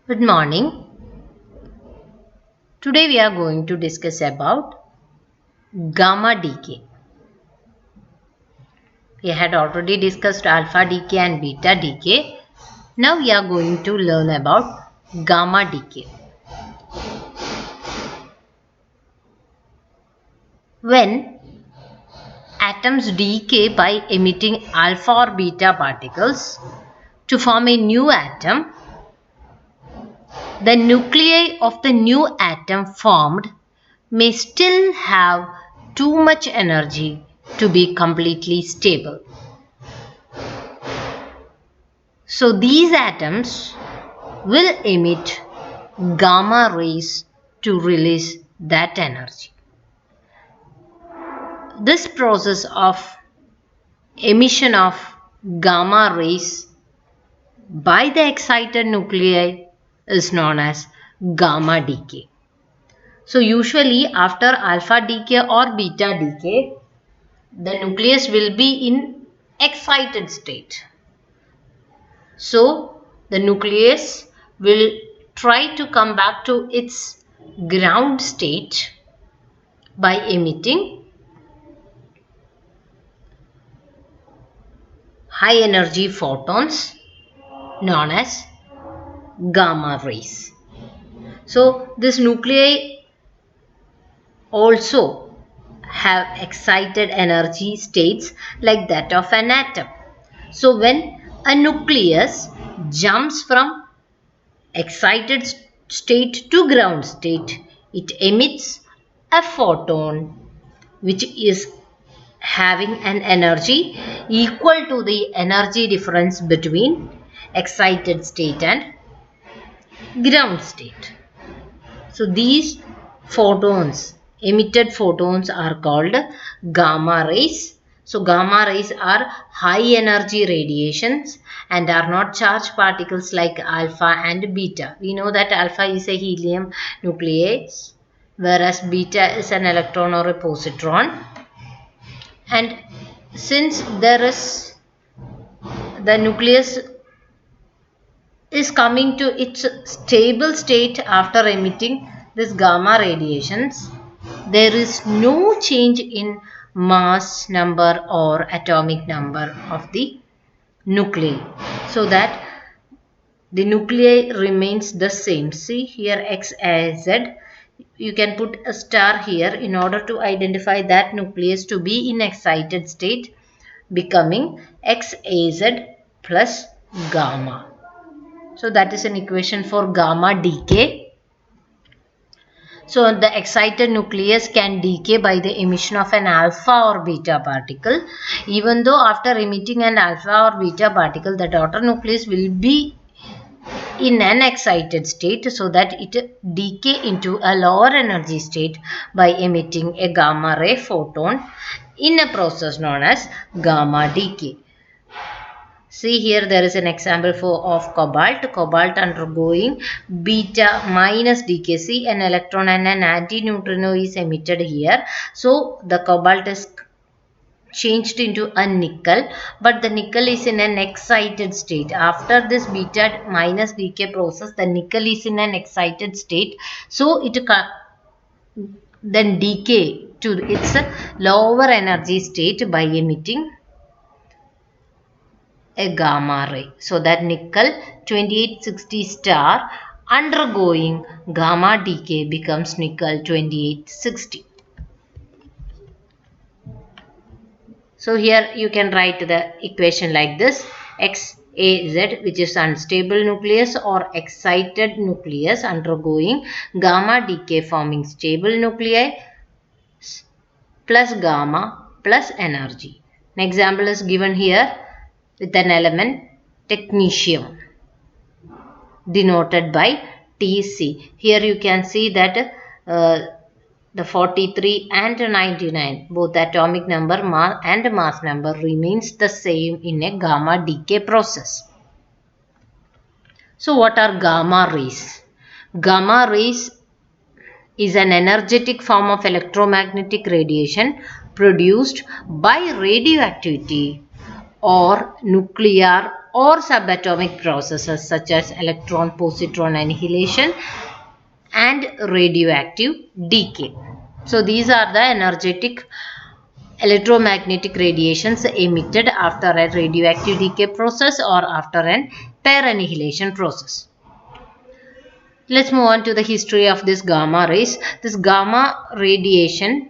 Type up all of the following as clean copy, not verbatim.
Good morning. Today we are going to discuss about gamma decay. We had already discussed alpha decay and beta decay. Now we are going to learn about gamma decay. When atoms decay by emitting alpha or beta particles to form a new atom, the nuclei of the new atom formed may still have too much energy to be completely stable. So these atoms will emit gamma rays to release that energy. This process of emission of gamma rays by the excited nuclei is known as gamma decay. So usually after alpha decay or beta decay, the nucleus will be in excited state. So the nucleus will try to come back to its ground state by emitting high energy photons known as gamma rays. So this nuclei also have excited energy states like that of an atom. So when a nucleus jumps from excited state to ground state, it emits a photon which is having an energy equal to the energy difference between excited state and ground state. So these photons, emitted photons, are called gamma rays. So gamma rays are high energy radiations and are not charged particles like alpha and beta. We know that alpha is a helium nucleus, whereas beta is an electron or a positron. And since there is the nucleus is coming to its stable state after emitting this gamma radiations, there is no change in mass number or atomic number of the nuclei, so that the nuclei remains the same. See here X, A, Z. You can put a star here in order to identify that nucleus to be in excited state, becoming XAZ plus gamma. So that is an equation for gamma decay. So the excited nucleus can decay by the emission of an alpha or beta particle. Even though after emitting an alpha or beta particle, the daughter nucleus will be in an excited state, so that it decay into a lower energy state by emitting a gamma ray photon in a process known as gamma decay. See here there is an example of cobalt. Cobalt undergoing beta minus decay. See, an electron and an antineutrino is emitted here. So the cobalt is changed into a nickel, but the nickel is in an excited state. After this beta minus decay process, the nickel is in an excited state. So it then decay to its lower energy state by emitting a gamma ray. So that nickel 2860 star undergoing gamma decay becomes nickel 2860. So here you can write the equation like this: XAZ, which is unstable nucleus or excited nucleus undergoing gamma decay forming stable nuclei, plus gamma plus energy. An example is given here with an element technetium denoted by Tc. Here you can see that the 43 and 99, both atomic number and mass number remains the same in a gamma decay process. So what are gamma rays? Gamma rays is an energetic form of electromagnetic radiation produced by radioactivity or nuclear or subatomic processes such as electron-positron annihilation and radioactive decay. So these are the energetic electromagnetic radiations emitted after a radioactive decay process or after an pair annihilation process. Let's move on to the history of this gamma rays. This gamma radiation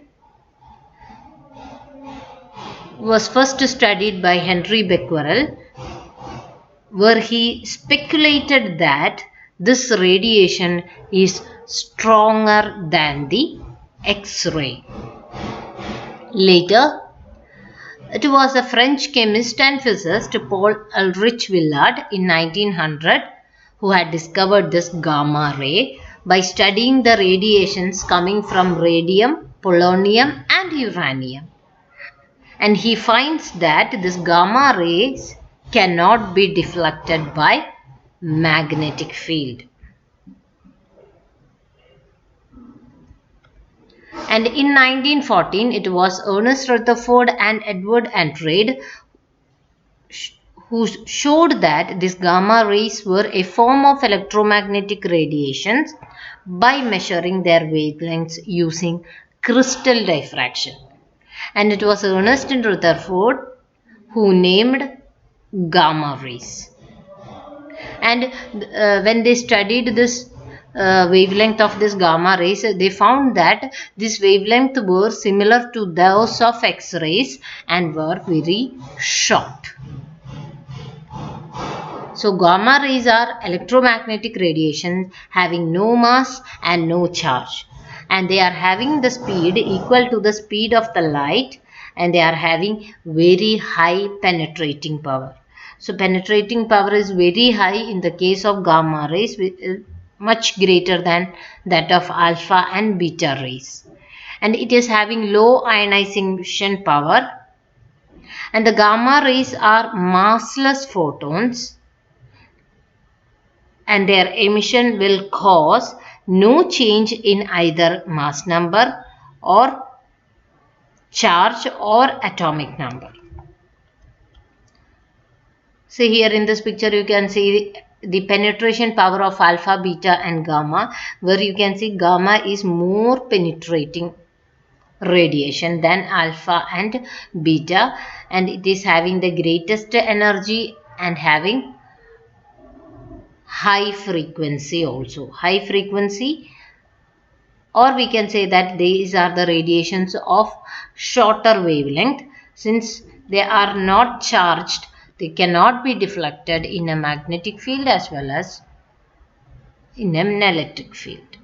was first studied by Henry Becquerel, where he speculated that this radiation is stronger than the X-ray. Later, it was a French chemist and physicist Paul Ulrich Villard in 1900 who had discovered this gamma ray by studying the radiations coming from radium, polonium and uranium. And he finds that this gamma rays cannot be deflected by magnetic field. And in 1914, it was Ernest Rutherford and Edward Andrade who showed that these gamma rays were a form of electromagnetic radiations by measuring their wavelengths using crystal diffraction. And it was Ernest and Rutherford who named gamma rays. And when they studied this wavelength of this gamma rays, they found that this wavelength were similar to those of X-rays and were very short. So gamma rays are electromagnetic radiation having no mass and no charge, and they are having the speed equal to the speed of the light, and they are having very high penetrating power. So penetrating power is very high in the case of gamma rays, much greater than that of alpha and beta rays, and it is having low ionization power. And the gamma rays are massless photons, and their emission will cause no change in either mass number or charge or atomic number. See here in this picture you can see the penetration power of alpha, beta and gamma, where you can see gamma is more penetrating radiation than alpha and beta, and it is having the greatest energy and having high frequency also. High frequency, or we can say that these are the radiations of shorter wavelength. Since they are not charged, they cannot be deflected in a magnetic field as well as in an electric field.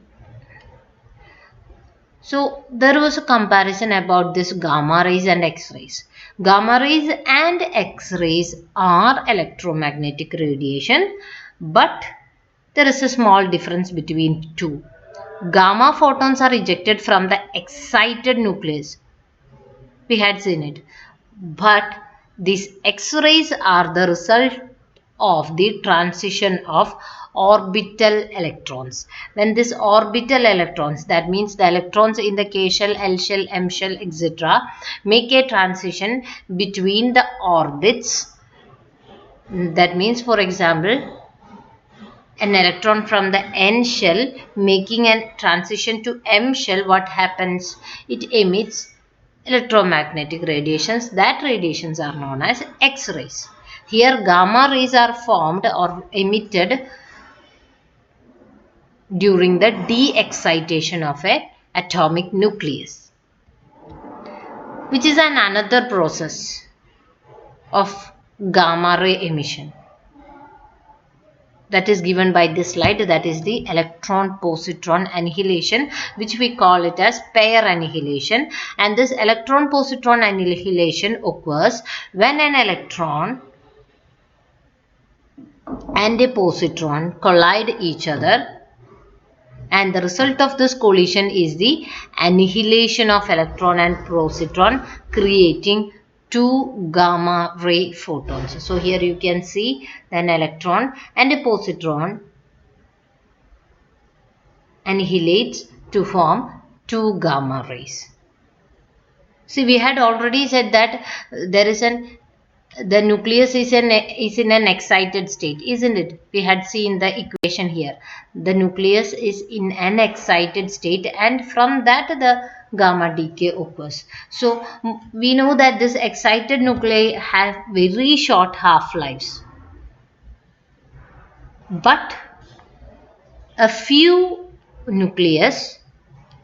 So there was a comparison about this gamma rays and X-rays. Gamma rays and X-rays are electromagnetic radiation, but there is a small difference between two. Gamma photons are ejected from the excited nucleus. We had seen it. But these X-rays are the result of the transition of orbital electrons. When this orbital electrons, that means the electrons in the K shell, L shell, M shell, etc., make a transition between the orbits. That means, for example, an electron from the N shell making a transition to M shell, what happens? It emits electromagnetic radiations. That radiations are known as X-rays. Here gamma rays are formed or emitted during the de-excitation of an atomic nucleus, which is another process of gamma ray emission. That is given by this slide, that is the electron-positron annihilation, which we call it as pair annihilation. And this electron-positron annihilation occurs when an electron and a positron collide each other, and the result of this collision is the annihilation of electron and positron, creating two gamma ray photons. So here you can see an electron and a positron annihilates to form two gamma rays. See, we had already said that there is an the nucleus is in an excited state, isn't it? We had seen the equation here. The nucleus is in an excited state, and from that the gamma decay occurs. So we know that this excited nuclei have very short half-lives, but a few nucleus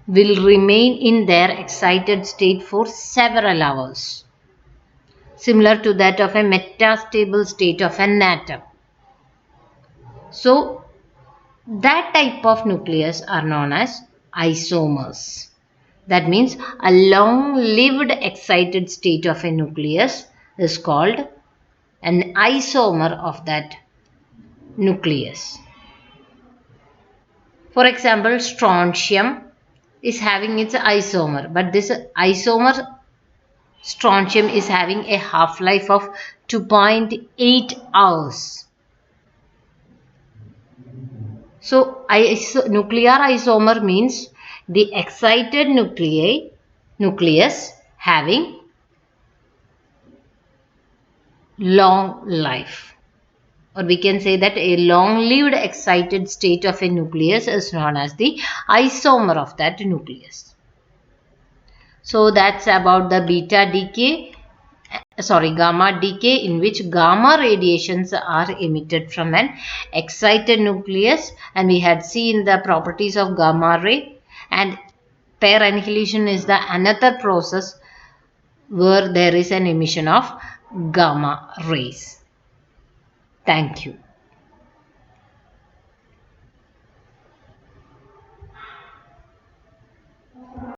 will remain in their excited state for several hours, similar to that of a metastable state of an atom. So that type of nucleus are known as isomers. That means a long-lived excited state of a nucleus is called an isomer of that nucleus. For example, strontium is having its isomer, but this isomer strontium is having a half-life of 2.8 hours. So nuclear isomer means the excited nucleus having long life, or we can say that a long-lived excited state of a nucleus is known as the isomer of that nucleus. So that's about the gamma decay, in which gamma radiations are emitted from an excited nucleus, and we had seen the properties of gamma ray, and pair annihilation is the another process where there is an emission of gamma rays. Thank you.